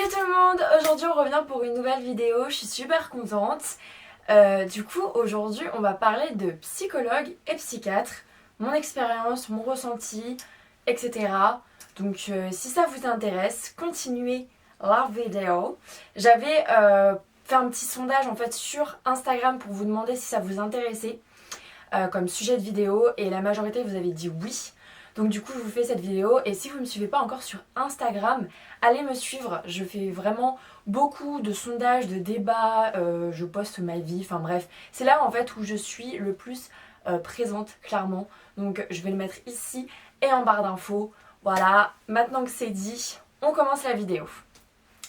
Salut tout le monde, aujourd'hui on revient pour une nouvelle vidéo, je suis super contente. Du coup aujourd'hui on va parler de psychologue et psychiatre, mon expérience, mon ressenti, etc. Donc si ça vous intéresse, continuez la vidéo. J'avais fait un petit sondage en fait sur Instagram pour vous demander si ça vous intéressait comme sujet de vidéo et la majorité vous avez dit oui. Donc du coup je vous fais cette vidéo et si vous ne me suivez pas encore sur Instagram, allez me suivre. Je fais vraiment beaucoup de sondages, de débats, je poste ma vie, enfin bref. C'est là en fait où je suis le plus présente clairement. Donc je vais le mettre ici et en barre d'infos. Voilà, maintenant que c'est dit, on commence la vidéo.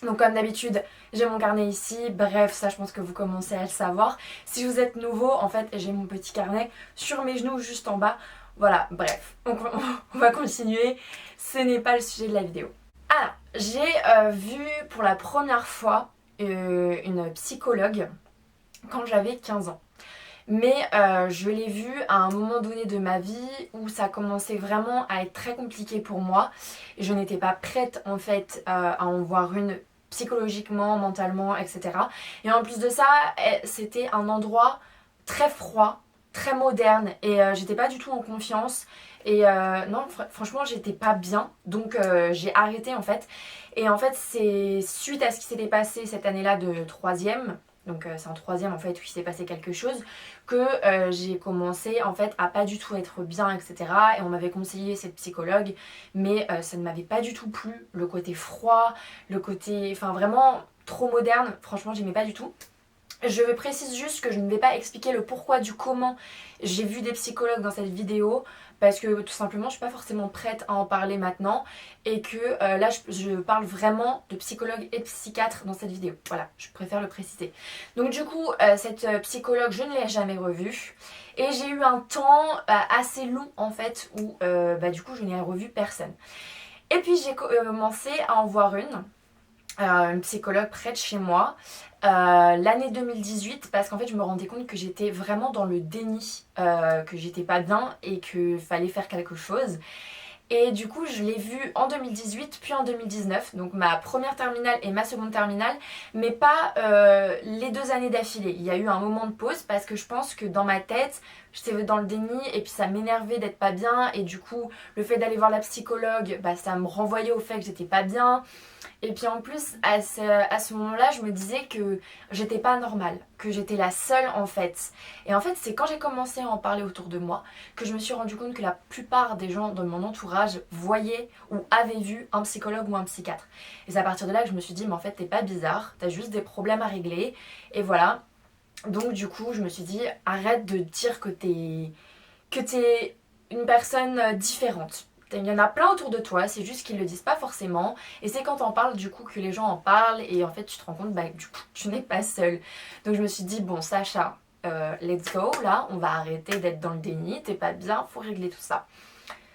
Donc comme d'habitude, j'ai mon carnet ici, bref, ça je pense que vous commencez à le savoir. Si vous êtes nouveau, en fait, j'ai mon petit carnet sur mes genoux juste en bas. Voilà, bref, on va continuer, ce n'est pas le sujet de la vidéo. Alors, j'ai vu pour la première fois une psychologue quand j'avais 15 ans. Mais je l'ai vue à un moment donné de ma vie où ça commençait vraiment à être très compliqué pour moi. Et je n'étais pas prête en fait à en voir une psychologiquement, mentalement, etc. Et en plus de ça, c'était un endroit très froid, très moderne et j'étais pas du tout en confiance. Et non, franchement, j'étais pas bien. Donc j'ai arrêté en fait. Et en fait, c'est suite à ce qui s'était passé cette année-là de troisième. Donc c'est en troisième en fait où il s'est passé quelque chose que j'ai commencé en fait à pas du tout être bien, etc. Et on m'avait conseillé cette psychologue, mais ça ne m'avait pas du tout plu. Le côté froid, le côté, enfin vraiment trop moderne, franchement j'aimais pas du tout. Je précise juste que je ne vais pas expliquer le pourquoi du comment j'ai vu des psychologues dans cette vidéo parce que tout simplement je suis pas forcément prête à en parler maintenant et que là je parle vraiment de psychologue et psychiatre dans cette vidéo. Voilà, je préfère le préciser. Donc du coup cette psychologue je ne l'ai jamais revue et j'ai eu un temps assez long en fait où du coup je n'ai revu personne. Et puis j'ai commencé à en voir une psychologue près de chez moi l'année 2018 parce qu'en fait je me rendais compte que j'étais vraiment dans le déni, que j'étais pas bien et qu'il fallait faire quelque chose. Et du coup je l'ai vue en 2018 puis en 2019, donc ma première terminale et ma seconde terminale, mais pas les 2 années d'affilée. Il y a eu un moment de pause parce que je pense que dans ma tête j'étais dans le déni et puis ça m'énervait d'être pas bien et du coup le fait d'aller voir la psychologue ça me renvoyait au fait que j'étais pas bien. Et puis en plus, à ce moment-là, je me disais que j'étais pas normale, que j'étais la seule en fait. Et en fait, c'est quand j'ai commencé à en parler autour de moi que je me suis rendu compte que la plupart des gens dans mon entourage voyaient ou avaient vu un psychologue ou un psychiatre. Et c'est à partir de là que je me suis dit, mais en fait, t'es pas bizarre, t'as juste des problèmes à régler. Et voilà. Donc du coup, je me suis dit, arrête de dire que t'es une personne différente. Il y en a plein autour de toi, c'est juste qu'ils le disent pas forcément. Et c'est quand t'en parles du coup que les gens en parlent et en fait tu te rends compte du coup tu n'es pas seule. Donc je me suis dit bon Sacha, let's go, là on va arrêter d'être dans le déni, t'es pas bien, faut régler tout ça.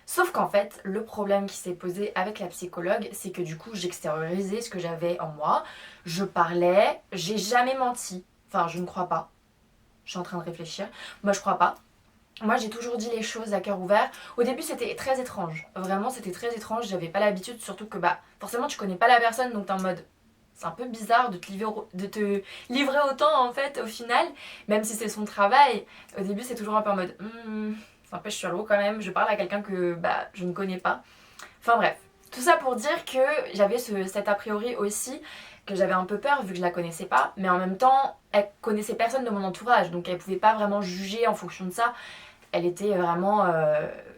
Sauf qu'en fait le problème qui s'est posé avec la psychologue c'est que du coup j'extériorisais ce que j'avais en moi. Je parlais, j'ai jamais menti, enfin je ne crois pas. Je suis en train de réfléchir, moi je crois pas. Moi j'ai toujours dit les choses à cœur ouvert. Au début c'était très étrange. Vraiment c'était très étrange. J'avais pas l'habitude, surtout que forcément tu connais pas la personne donc t'es en mode c'est un peu bizarre de te livrer autant en fait au final. Même si c'est son travail. Au début c'est toujours un peu en mode c'est un peu chelou quand même. Je parle à quelqu'un que je ne connais pas. Enfin bref. Tout ça pour dire que j'avais cet a priori aussi, que j'avais un peu peur vu que je la connaissais pas, mais en même temps, elle connaissait personne de mon entourage, donc elle pouvait pas vraiment juger en fonction de ça. Elle était vraiment,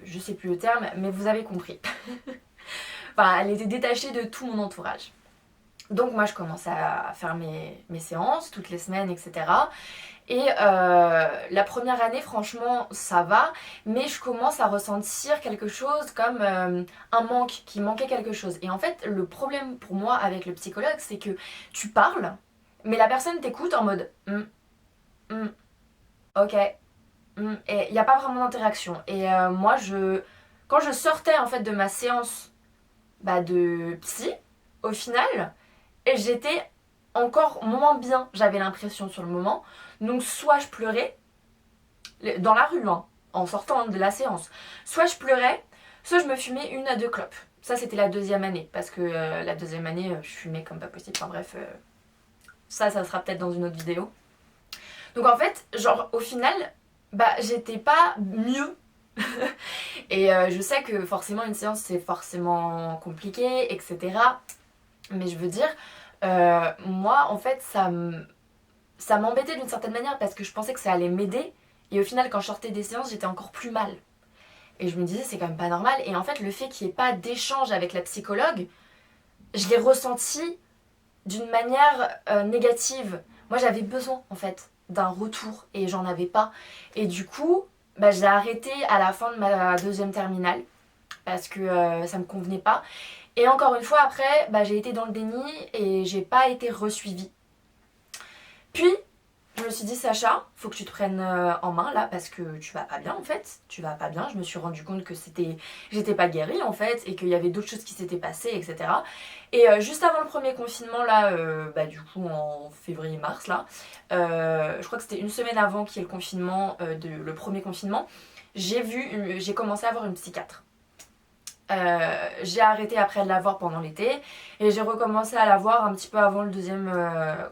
je sais plus le terme, mais vous avez compris. Enfin, elle était détachée de tout mon entourage. Donc moi je commence à faire mes séances toutes les semaines, etc. Et la première année franchement ça va, mais je commence à ressentir quelque chose comme un manque, qui manquait quelque chose. Et en fait le problème pour moi avec le psychologue c'est que tu parles, mais la personne t'écoute en mode ok, et il n'y a pas vraiment d'interaction. Et moi quand je sortais en fait de ma séance de psy, au final j'étais encore moins bien, j'avais l'impression sur le moment. Donc soit je pleurais, dans la rue, en sortant de la séance, soit je pleurais, soit je me fumais 1 à 2 clopes. Ça c'était la deuxième année, parce que la deuxième année je fumais comme pas possible, enfin bref, ça sera peut-être dans une autre vidéo. Donc en fait, genre au final, bah j'étais pas mieux. Et je sais que forcément une séance c'est forcément compliqué, etc. Mais je veux dire, moi en fait ça m'embêtait d'une certaine manière parce que je pensais que ça allait m'aider. Et au final quand je sortais des séances j'étais encore plus mal. Et je me disais c'est quand même pas normal. Et en fait le fait qu'il n'y ait pas d'échange avec la psychologue, je l'ai ressenti d'une manière négative. Moi j'avais besoin en fait d'un retour et j'en avais pas. Et du coup, bah, j'ai arrêté à la fin de ma deuxième terminale parce que ça me convenait pas. Et encore une fois après, bah, j'ai été dans le déni et j'ai pas été resuivie. Puis je me suis dit Sacha, faut que tu te prennes en main là parce que tu vas pas bien en fait. Tu vas pas bien. Je me suis rendu compte que j'étais pas guérie en fait et qu'il y avait d'autres choses qui s'étaient passées, etc. Et juste avant le premier confinement là, bah du coup en février-mars là, je crois que c'était une semaine avant qu'il y ait le confinement, le premier confinement, j'ai commencé à avoir une psychiatre. J'ai arrêté après de la voir pendant l'été et j'ai recommencé à la voir un petit peu avant le deuxième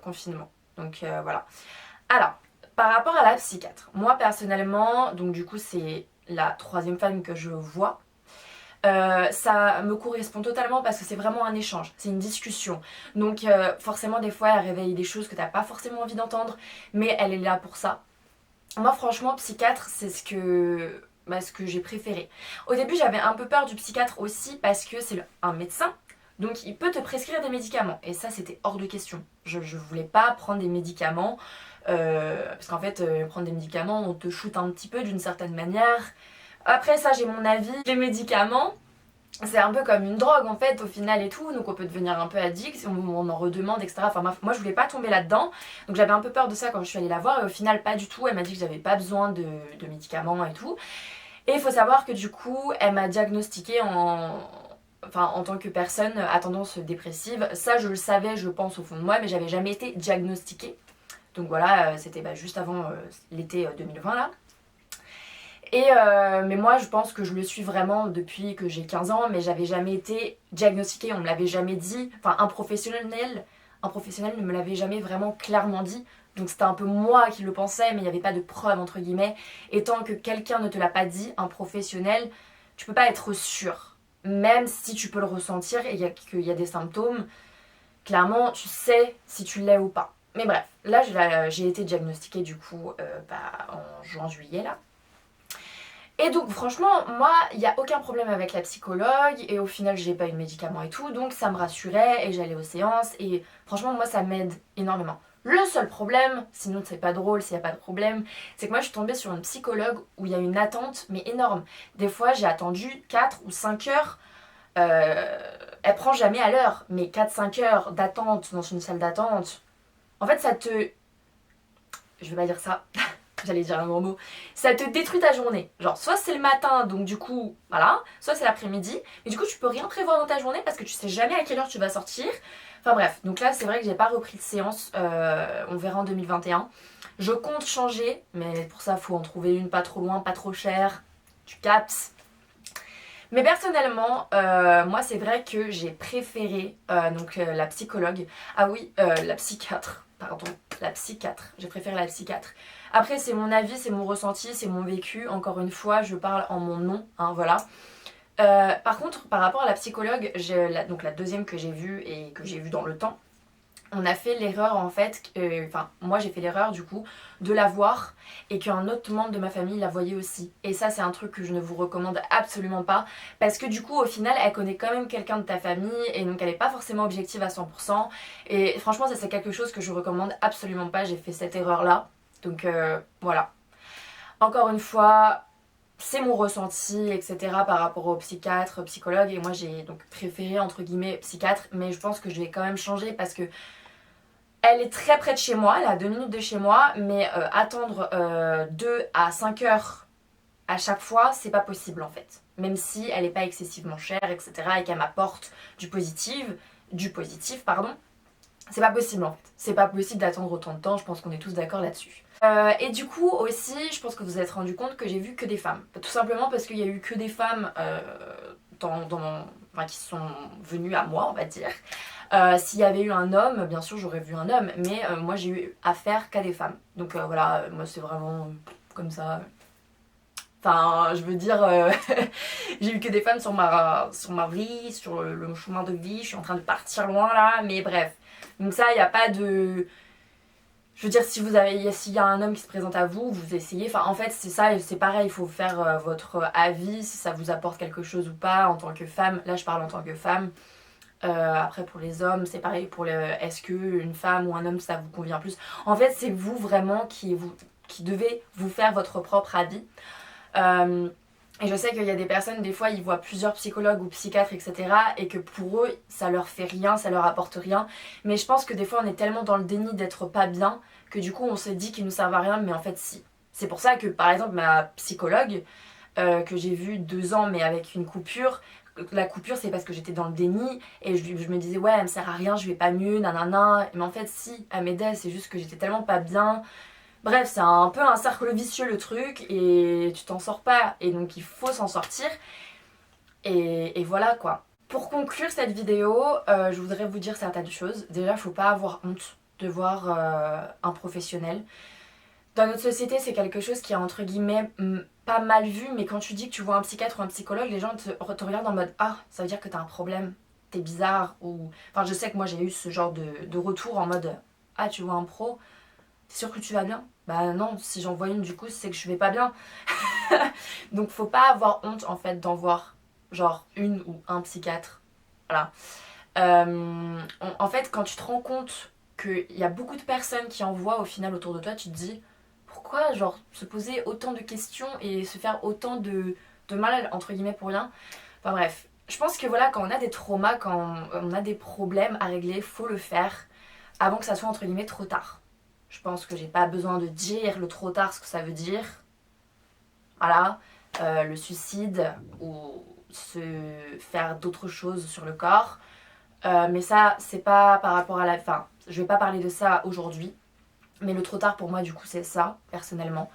confinement. Donc voilà. Alors, par rapport à la psychiatre, moi personnellement, donc du coup c'est la troisième femme que je vois, ça me correspond totalement parce que c'est vraiment un échange, c'est une discussion. Donc forcément des fois elle réveille des choses que t'as pas forcément envie d'entendre, mais elle est là pour ça. Moi franchement psychiatre c'est ce que j'ai préféré. Au début j'avais un peu peur du psychiatre aussi parce que c'est un médecin. Donc il peut te prescrire des médicaments et ça c'était hors de question. Je voulais pas prendre des médicaments parce qu'en fait prendre des médicaments on te shoot un petit peu d'une certaine manière. Après ça j'ai mon avis. Les médicaments c'est un peu comme une drogue en fait au final et tout, donc on peut devenir un peu addict si on en redemande, etc. Enfin moi je voulais pas tomber là-dedans, donc j'avais un peu peur de ça quand je suis allée la voir et au final pas du tout. Elle m'a dit que j'avais pas besoin de médicaments et tout. Et il faut savoir que du coup elle m'a diagnostiqué en tant que personne à tendance dépressive. Ça je le savais je pense au fond de moi, mais j'avais jamais été diagnostiquée. Donc voilà, c'était juste avant l'été 2020 là. Et mais moi je pense que je le suis vraiment depuis que j'ai 15 ans, mais j'avais jamais été diagnostiquée, on me l'avait jamais dit. Enfin un professionnel ne me l'avait jamais vraiment clairement dit. Donc c'était un peu moi qui le pensais, mais il n'y avait pas de preuve entre guillemets. Et tant que quelqu'un ne te l'a pas dit, un professionnel, tu peux pas être sûr. Même si tu peux le ressentir et qu'il y a des symptômes, clairement tu sais si tu l'es ou pas. Mais bref, là j'ai été diagnostiquée du coup en juin-juillet là. Et donc franchement, moi, il n'y a aucun problème avec la psychologue et au final, j'ai pas eu de médicaments et tout, donc ça me rassurait et j'allais aux séances et franchement, moi, ça m'aide énormément. Le seul problème, sinon c'est pas drôle s'il n'y a pas de problème, c'est que moi je suis tombée sur une psychologue où il y a une attente mais énorme. Des fois j'ai attendu 4 ou 5 heures, elle prend jamais à l'heure, mais 4-5 heures d'attente dans une salle d'attente, en fait ça te... Je vais pas dire ça, j'allais dire un gros mot, ça te détruit ta journée. Genre, soit c'est le matin, donc du coup, voilà, soit c'est l'après-midi, mais du coup, tu peux rien prévoir dans ta journée parce que tu sais jamais à quelle heure tu vas sortir. Enfin bref, donc là, c'est vrai que j'ai pas repris de séance, on verra en 2021. Je compte changer, mais pour ça, faut en trouver une pas trop loin, pas trop chère, tu captes. Mais personnellement, moi c'est vrai que j'ai préféré la psychologue. Ah oui, la psychiatre, pardon, la psychiatre. J'ai préféré la psychiatre. Après c'est mon avis, c'est mon ressenti, c'est mon vécu. Encore une fois, je parle en mon nom, hein, voilà. Par contre, par rapport à la psychologue, donc la deuxième que j'ai vue et que j'ai vue dans le temps, on a fait l'erreur en fait, moi j'ai fait l'erreur du coup de la voir et qu'un autre membre de ma famille la voyait aussi. Et ça c'est un truc que je ne vous recommande absolument pas parce que du coup au final elle connaît quand même quelqu'un de ta famille et donc elle n'est pas forcément objective à 100%. Et franchement ça c'est quelque chose que je recommande absolument pas, j'ai fait cette erreur là. Donc voilà. Encore une fois, c'est mon ressenti, etc. par rapport au psychiatre, psychologue. Et moi j'ai donc préféré entre guillemets psychiatre, mais je pense que je vais quand même changer parce que elle est très près de chez moi, elle est à 2 minutes de chez moi, mais attendre 2 à 5 heures à chaque fois, c'est pas possible en fait. Même si elle n'est pas excessivement chère, etc. et qu'elle m'apporte du positif, pardon, c'est pas possible en fait. C'est pas possible d'attendre autant de temps, je pense qu'on est tous d'accord là-dessus. Et du coup aussi, je pense que vous vous êtes rendu compte que j'ai vu que des femmes. Tout simplement parce qu'il y a eu que des femmes enfin qui sont venus à moi, on va dire. S'il y avait eu un homme, bien sûr j'aurais vu un homme, mais moi j'ai eu affaire qu'à des femmes. Donc voilà, moi c'est vraiment comme ça. Enfin, je veux dire, j'ai eu que des femmes sur ma vie, sur le chemin de vie, je suis en train de partir loin là, mais bref. Donc ça, il n'y a pas de... Je veux dire, s'il y a un homme qui se présente à vous, vous essayez. Enfin, en fait, c'est ça, c'est pareil, il faut faire votre avis, si ça vous apporte quelque chose ou pas en tant que femme. Là, je parle en tant que femme. Après, pour les hommes, c'est pareil. Est-ce qu'une femme ou un homme, ça vous convient plus? En fait, c'est vous vraiment qui devez vous faire votre propre avis. Et je sais qu'il y a des personnes, des fois, ils voient plusieurs psychologues ou psychiatres, etc. Et que pour eux, ça leur fait rien, ça leur apporte rien. Mais je pense que des fois, on est tellement dans le déni d'être pas bien que du coup, on se dit qu'ils nous servent à rien, mais en fait, si. C'est pour ça que, par exemple, ma psychologue, que j'ai vue 2 ans, mais avec une coupure, la coupure, c'est parce que j'étais dans le déni et je me disais, ouais, elle me sert à rien, je vais pas mieux, nanana. Mais en fait, si, elle m'aidait, c'est juste que j'étais tellement pas bien. Bref, c'est un peu un cercle vicieux le truc et tu t'en sors pas et donc il faut s'en sortir et voilà quoi. Pour conclure cette vidéo, je voudrais vous dire certaines choses. Déjà, faut pas avoir honte de voir un professionnel. Dans notre société, c'est quelque chose qui est entre guillemets pas mal vu, mais quand tu dis que tu vois un psychiatre ou un psychologue, les gens te regardent en mode ah, ça veut dire que t'as un problème, t'es bizarre ou... Enfin, je sais que moi j'ai eu ce genre de retour en mode ah, tu vois un pro, t'es sûr que tu vas bien? Bah non, si j'en vois une du coup c'est que je vais pas bien. Donc faut pas avoir honte en fait d'en voir genre une ou un psychiatre. Voilà. En fait quand tu te rends compte qu'il y a beaucoup de personnes qui en voient au final autour de toi, tu te dis pourquoi genre se poser autant de questions et se faire autant de mal entre guillemets pour rien. Enfin bref, je pense que voilà, quand on a des traumas, quand on a des problèmes à régler, faut le faire avant que ça soit entre guillemets trop tard. Je pense que j'ai pas besoin de dire le trop tard ce que ça veut dire. Voilà, le suicide ou se faire d'autres choses sur le corps. Mais ça, c'est pas par rapport à la... Enfin, je vais pas parler de ça aujourd'hui. Mais le trop tard pour moi, du coup, c'est ça, personnellement.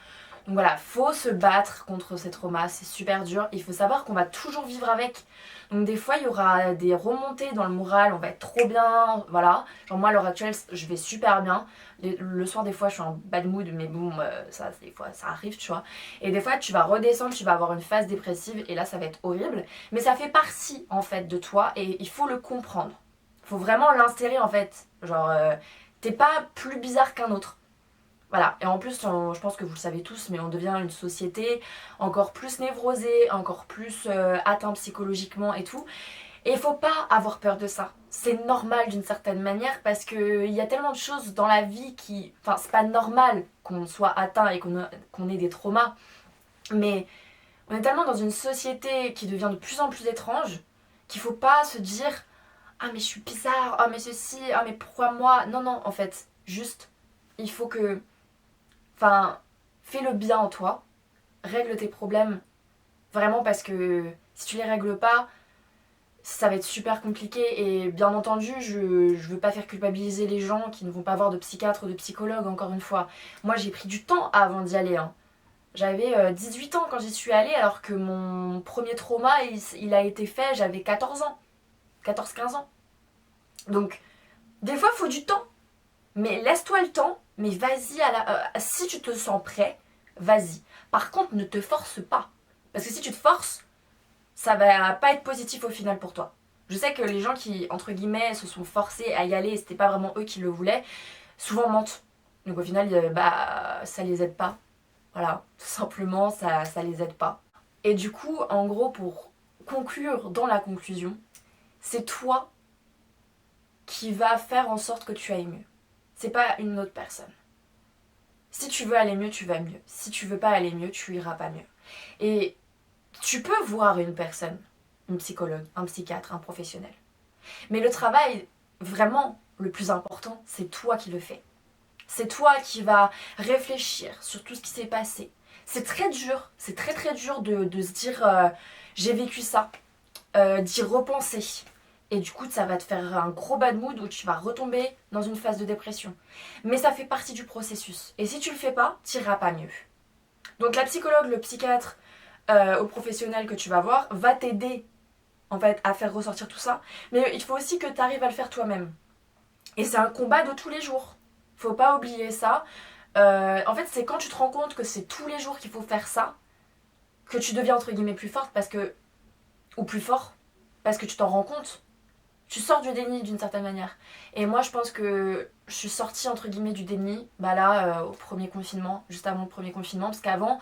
Donc voilà, faut se battre contre ces traumas, c'est super dur. Il faut savoir qu'on va toujours vivre avec. Donc des fois, il y aura des remontées dans le moral, on va être trop bien, voilà. Genre moi, à l'heure actuelle, je vais super bien. Le soir, des fois, je suis en bad mood, mais bon, ça, des fois, ça arrive, tu vois. Et des fois, tu vas redescendre, tu vas avoir une phase dépressive, et là, ça va être horrible. Mais ça fait partie, en fait, de toi, et il faut le comprendre. Faut vraiment l'insérer, en fait. Genre, t'es pas plus bizarre qu'un autre. Voilà, et en plus, je pense que vous le savez tous, mais on devient une société encore plus névrosée, encore plus atteinte psychologiquement et tout. Et il faut pas avoir peur de ça. C'est normal d'une certaine manière parce qu'il y a tellement de choses dans la vie qui... Enfin, c'est pas normal qu'on soit atteint et qu'on ait des traumas, mais on est tellement dans une société qui devient de plus en plus étrange qu'il faut pas se dire « Ah mais je suis bizarre, ah mais ceci, ah mais pourquoi moi ?» Non, non, en fait, juste, il faut que... Enfin, fais le bien en toi, règle tes problèmes, vraiment parce que si tu les règles pas, ça va être super compliqué et bien entendu, je veux pas faire culpabiliser les gens qui ne vont pas voir de psychiatre ou de psychologue encore une fois. Moi j'ai pris du temps avant d'y aller. Hein. J'avais 18 ans quand j'y suis allée alors que mon premier trauma il a été fait, j'avais 14 ans, 14-15 ans. Donc des fois il faut du temps. Mais laisse-toi le temps, mais vas-y si tu te sens prêt, vas-y. Par contre, ne te force pas. Parce que si tu te forces, ça va pas être positif au final pour toi. Je sais que les gens qui, entre guillemets, se sont forcés à y aller et c'était pas vraiment eux qui le voulaient, souvent mentent. Donc au final, ça les aide pas. Voilà, tout simplement, ça les aide pas. Et du coup, en gros, pour conclure dans la conclusion, c'est toi qui vas faire en sorte que tu ailles mieux. C'est pas une autre personne. Si tu veux aller mieux, tu vas mieux. Si tu veux pas aller mieux, tu iras pas mieux. Et tu peux voir une personne, une psychologue, un psychiatre, un professionnel. Mais le travail, vraiment, le plus important, c'est toi qui le fais. C'est toi qui vas réfléchir sur tout ce qui s'est passé. C'est très dur, c'est très très dur de se dire j'ai vécu ça, d'y repenser. Et du coup, ça va te faire un gros bad mood où tu vas retomber dans une phase de dépression. Mais ça fait partie du processus. Et si tu le fais pas, t'iras pas mieux. Donc la psychologue, le psychiatre, au professionnel que tu vas voir, va t'aider en fait, à faire ressortir tout ça. Mais il faut aussi que tu arrives à le faire toi-même. Et c'est un combat de tous les jours. Faut pas oublier ça. En fait, c'est quand tu te rends compte que c'est tous les jours qu'il faut faire ça, que tu deviens entre guillemets plus forte parce que. Ou plus fort, parce que tu t'en rends compte. Tu sors du déni d'une certaine manière. Et moi, je pense que je suis sortie entre guillemets du déni, bah là, au premier confinement, juste avant le premier confinement, parce qu'avant,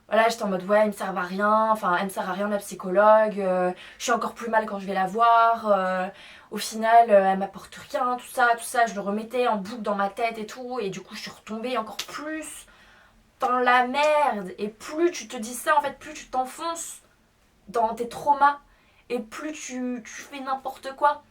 voilà, j'étais en mode ouais, elle me sert à rien, enfin, elle me sert à rien la psychologue, je suis encore plus mal quand je vais la voir, au final, elle m'apporte rien, tout ça, je le remettais en boucle dans ma tête et tout, et du coup, je suis retombée encore plus dans la merde. Et plus tu te dis ça, en fait, plus tu t'enfonces dans tes traumas, et plus tu fais n'importe quoi.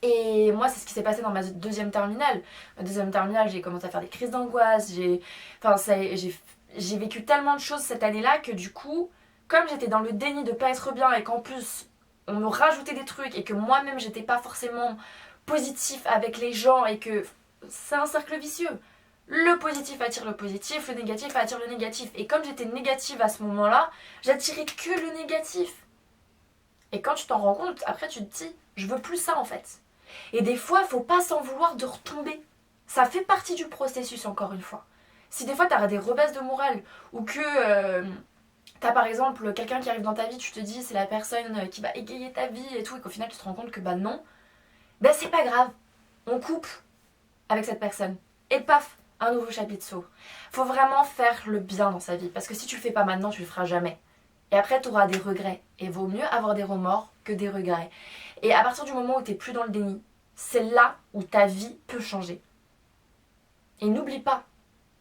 Et moi, c'est ce qui s'est passé dans ma deuxième terminale. Ma deuxième terminale, j'ai commencé à faire des crises d'angoisse. J'ai vécu tellement de choses cette année-là que du coup, comme j'étais dans le déni de pas être bien et qu'en plus, on me rajoutait des trucs et que moi-même, j'étais pas forcément positif avec les gens et que c'est un cercle vicieux. Le positif attire le positif, le négatif attire le négatif. Et comme j'étais négative à ce moment-là, j'attirais que le négatif. Et quand tu t'en rends compte, après tu te dis, je veux plus ça en fait. Et des fois, faut pas s'en vouloir de retomber. Ça fait partie du processus, encore une fois. Si des fois t'as des rebaisses de morale, ou que t'as par exemple quelqu'un qui arrive dans ta vie, tu te dis c'est la personne qui va égayer ta vie et tout, et qu'au final tu te rends compte que bah non, bah c'est pas grave. On coupe avec cette personne. Et paf, un nouveau chapitre s'ouvre. Faut vraiment faire le bien dans sa vie, parce que si tu le fais pas maintenant, tu le feras jamais. Et après, tu auras des regrets. Et vaut mieux avoir des remords que des regrets. Et à partir du moment où tu n'es plus dans le déni, c'est là où ta vie peut changer. Et n'oublie pas,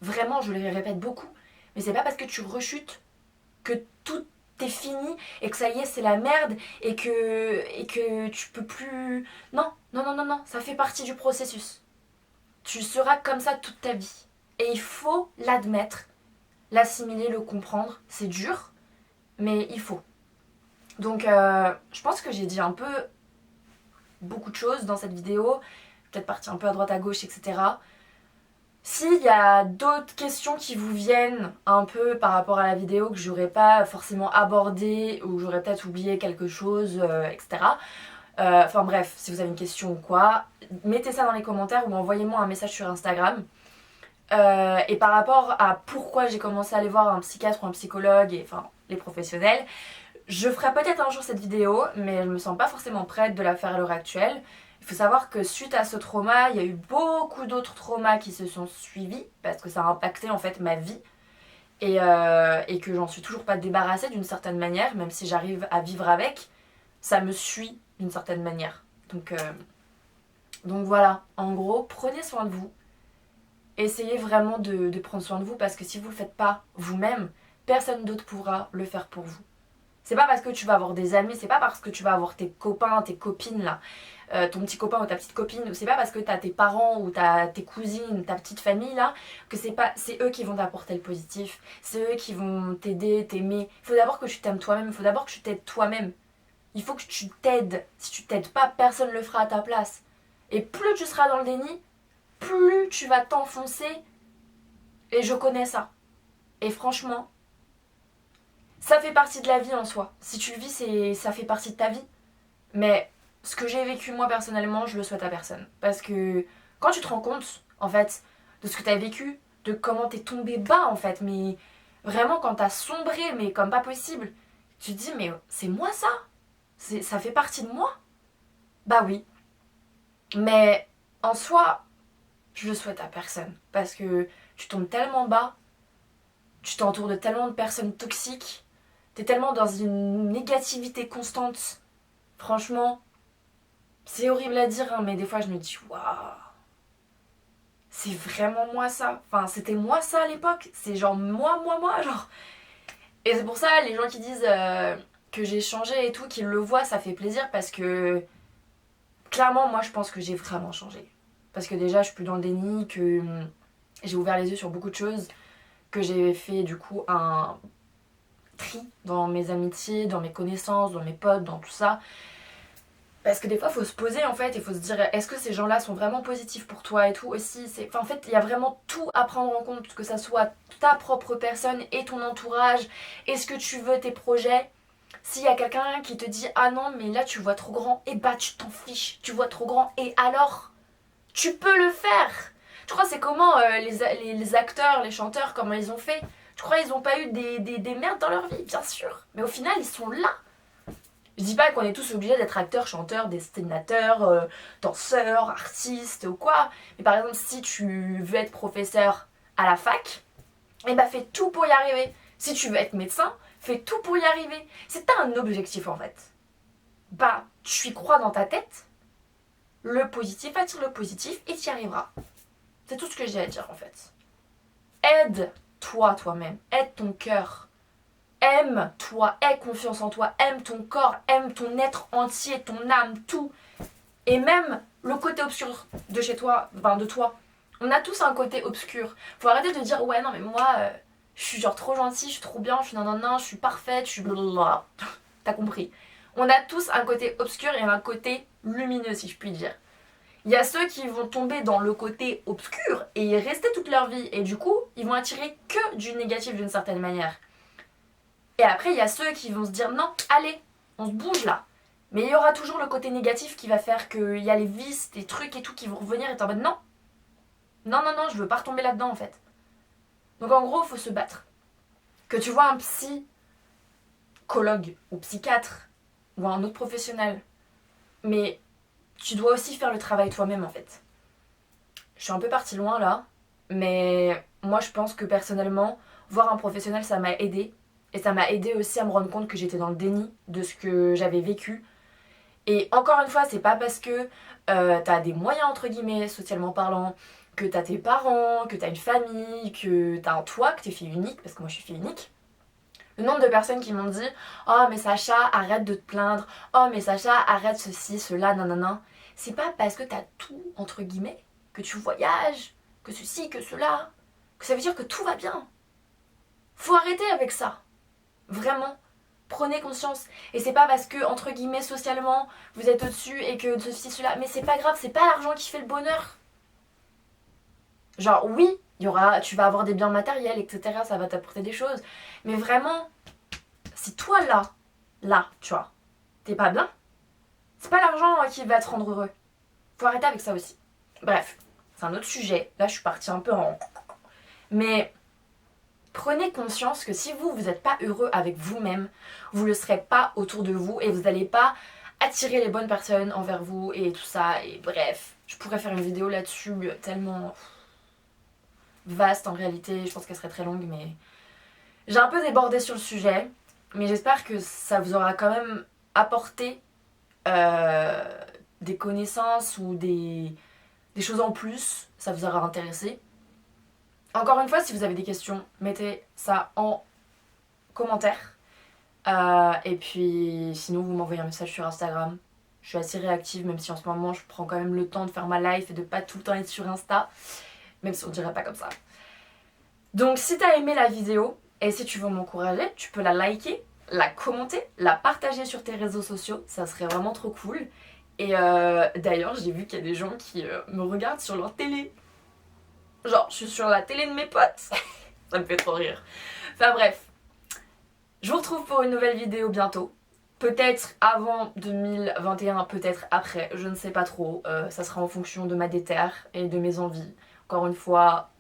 vraiment, je le répète beaucoup, mais c'est pas parce que tu rechutes que tout est fini et que ça y est, c'est la merde et que tu peux plus. Non, non, non, non, non, ça fait partie du processus. Tu seras comme ça toute ta vie. Et il faut l'admettre, l'assimiler, le comprendre. C'est dur, mais il faut. Donc je pense que j'ai dit un peu beaucoup de choses dans cette vidéo, peut-être partie un peu à droite à gauche, etc. S'il y a d'autres questions qui vous viennent un peu par rapport à la vidéo que j'aurais pas forcément abordé ou j'aurais peut-être oublié quelque chose, etc. Enfin bref, si vous avez une question ou quoi, mettez ça dans les commentaires ou envoyez-moi un message sur Instagram. Et par rapport à pourquoi j'ai commencé à aller voir un psychiatre ou un psychologue, et enfin les professionnels, je ferai peut-être un jour cette vidéo, mais je me sens pas forcément prête de la faire à l'heure actuelle. Il faut savoir que suite à ce trauma, il y a eu beaucoup d'autres traumas qui se sont suivis, parce que ça a impacté en fait ma vie, et que j'en suis toujours pas débarrassée d'une certaine manière, même si j'arrive à vivre avec, ça me suit d'une certaine manière. Donc voilà, en gros, prenez soin de vous, essayez vraiment de prendre soin de vous, parce que si vous le faites pas vous-même, personne d'autre pourra le faire pour vous. C'est pas parce que tu vas avoir des amis, c'est pas parce que tu vas avoir tes copains, tes copines là, ton petit copain ou ta petite copine, ou c'est pas parce que t'as tes parents ou t'as tes cousines, ta petite famille là, que c'est eux qui vont t'apporter le positif, c'est eux qui vont t'aider, t'aimer. Il faut d'abord que tu t'aimes toi-même, il faut d'abord que tu t'aides toi-même. Il faut que tu t'aides. Si tu t'aides pas, personne ne le fera à ta place. Et plus tu seras dans le déni, plus tu vas t'enfoncer. Et je connais ça. Et franchement, ça fait partie de la vie en soi. Si tu le vis, ça fait partie de ta vie. Mais ce que j'ai vécu moi personnellement, je le souhaite à personne. Parce que quand tu te rends compte, en fait, de ce que tu as vécu, de comment t'es tombé bas, en fait, mais vraiment quand t'as sombré, mais comme pas possible, tu te dis, mais c'est moi ça? Ça fait partie de moi? Bah oui. Mais en soi, je le souhaite à personne. Parce que tu tombes tellement bas, tu t'entoures de tellement de personnes toxiques, t'es tellement dans une négativité constante. Franchement, c'est horrible à dire, hein, mais des fois je me dis, waouh, c'est vraiment moi ça. Enfin, c'était moi ça à l'époque. C'est genre moi, genre. Et c'est pour ça, les gens qui disent que j'ai changé et tout, qu'ils le voient, ça fait plaisir parce que clairement, moi je pense que j'ai vraiment changé. Parce que déjà, je suis plus dans le déni, que j'ai ouvert les yeux sur beaucoup de choses, que j'ai fait du coup un tri dans mes amitiés, dans mes connaissances, dans mes potes, dans tout ça. Parce que des fois, il faut se poser en fait, il faut se dire est-ce que ces gens-là sont vraiment positifs pour toi et tout aussi. Enfin, en fait, il y a vraiment tout à prendre en compte, que ça soit ta propre personne et ton entourage, et ce que tu veux, tes projets. S'il y a quelqu'un qui te dit ah non mais là tu vois trop grand, et bah tu t'en fiches, tu vois trop grand et alors tu peux le faire. Tu crois c'est comment les acteurs, les chanteurs, comment ils ont fait? Tu crois ils ont pas eu des merdes dans leur vie? Bien sûr, mais au final ils sont là. Je dis pas qu'on est tous obligés d'être acteurs, chanteurs, dessinateurs, danseurs, artistes ou quoi. Mais par exemple, si tu veux être professeur à la fac, eh ben fais tout pour y arriver. Si tu veux être médecin, fais tout pour y arriver. C'est pas un objectif en fait. Bah, tu y crois dans ta tête, le positif attire le positif et tu y arriveras. C'est tout ce que j'ai à dire en fait. Aide-toi toi-même, aide ton cœur. Aime-toi, aie confiance en toi, aime ton corps, aime ton être entier, ton âme, tout. Et même le côté obscur de chez toi, ben de toi. On a tous un côté obscur. Faut arrêter de dire ouais non mais moi je suis genre trop gentille, je suis trop bien, je suis nanana, je suis parfaite, je suis blablabla. T'as compris. On a tous un côté obscur et un côté lumineux si je puis dire. Il y a ceux qui vont tomber dans le côté obscur et y rester toute leur vie et du coup ils vont attirer que du négatif d'une certaine manière. Et après, il y a ceux qui vont se dire non, allez, on se bouge là. Mais il y aura toujours le côté négatif qui va faire qu'il y a les vices, des trucs et tout qui vont revenir et t'es en mode non. Non, non, non, je veux pas retomber là-dedans en fait. Donc en gros, il faut se battre. Que tu vois un psychologue ou psychiatre ou un autre professionnel. Mais tu dois aussi faire le travail toi-même en fait. Je suis un peu partie loin là. Mais moi je pense que personnellement, voir un professionnel ça m'a aidé. Et ça m'a aidé aussi à me rendre compte que j'étais dans le déni de ce que j'avais vécu. Et encore une fois, c'est pas parce que t'as des moyens, entre guillemets, socialement parlant, que t'as tes parents, que t'as une famille, que t'as un toit, que t'es fille unique, parce que moi je suis fille unique. Le nombre de personnes qui m'ont dit oh mais Sacha, arrête de te plaindre. Oh mais Sacha, arrête ceci, cela, nanana. C'est pas parce que t'as tout, entre guillemets, que tu voyages, que ceci, que cela, que ça veut dire que tout va bien. Faut arrêter avec ça. Vraiment, prenez conscience. Et c'est pas parce que, entre guillemets, socialement, vous êtes au-dessus et que ceci, cela. Mais c'est pas grave, c'est pas l'argent qui fait le bonheur. Genre, oui, tu vas avoir des biens matériels, etc. Ça va t'apporter des choses. Mais vraiment, si toi là, tu vois, t'es pas bien, c'est pas l'argent qui va te rendre heureux. Faut arrêter avec ça aussi. Bref, c'est un autre sujet. Là, je suis partie un peu en. Mais. Prenez conscience que si vous n'êtes pas heureux avec vous-même, vous ne le serez pas autour de vous et vous n'allez pas attirer les bonnes personnes envers vous et tout ça. Et bref, je pourrais faire une vidéo là-dessus tellement vaste en réalité. Je pense qu'elle serait très longue, mais j'ai un peu débordé sur le sujet. Mais j'espère que ça vous aura quand même apporté des connaissances ou des choses en plus. Ça vous aura intéressé. Encore une fois, si vous avez des questions, mettez ça en commentaire. Et puis, sinon, vous m'envoyez un message sur Instagram. Je suis assez réactive, même si en ce moment, je prends quand même le temps de faire ma life et de pas tout le temps être sur Insta. Même si on dirait pas comme ça. Donc, si t'as aimé la vidéo, et si tu veux m'encourager, tu peux la liker, la commenter, la partager sur tes réseaux sociaux. Ça serait vraiment trop cool. Et d'ailleurs, j'ai vu qu'il y a des gens qui me regardent sur leur télé. Genre, je suis sur la télé de mes potes. Ça me fait trop rire. Enfin bref. Je vous retrouve pour une nouvelle vidéo bientôt. Peut-être avant 2021, peut-être après. Je ne sais pas trop. Ça sera en fonction de ma déterre et de mes envies. Encore une fois,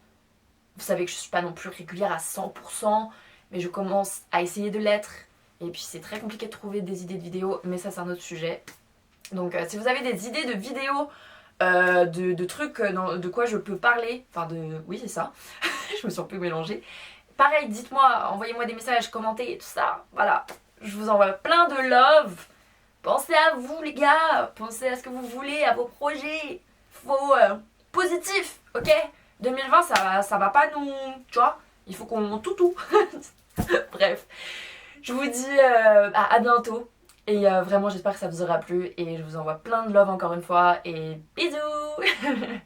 vous savez que je suis pas non plus régulière à 100%. Mais je commence à essayer de l'être. Et puis c'est très compliqué de trouver des idées de vidéos. Mais ça, c'est un autre sujet. Donc si vous avez des idées de vidéos... de trucs de quoi je peux parler. Enfin de... Oui c'est ça. Je me suis un peu mélangée. Pareil, dites-moi, envoyez-moi des messages, commentez et tout ça. Voilà. Je vous envoie plein de love. Pensez à vous les gars. Pensez à ce que vous voulez, à vos projets. Faut positif, ok. 2020 ça va pas nous... Tu vois. Il faut qu'on tout. Bref. Je vous dis à bientôt. Et vraiment j'espère que ça vous aura plu et je vous envoie plein de love encore une fois et bisous.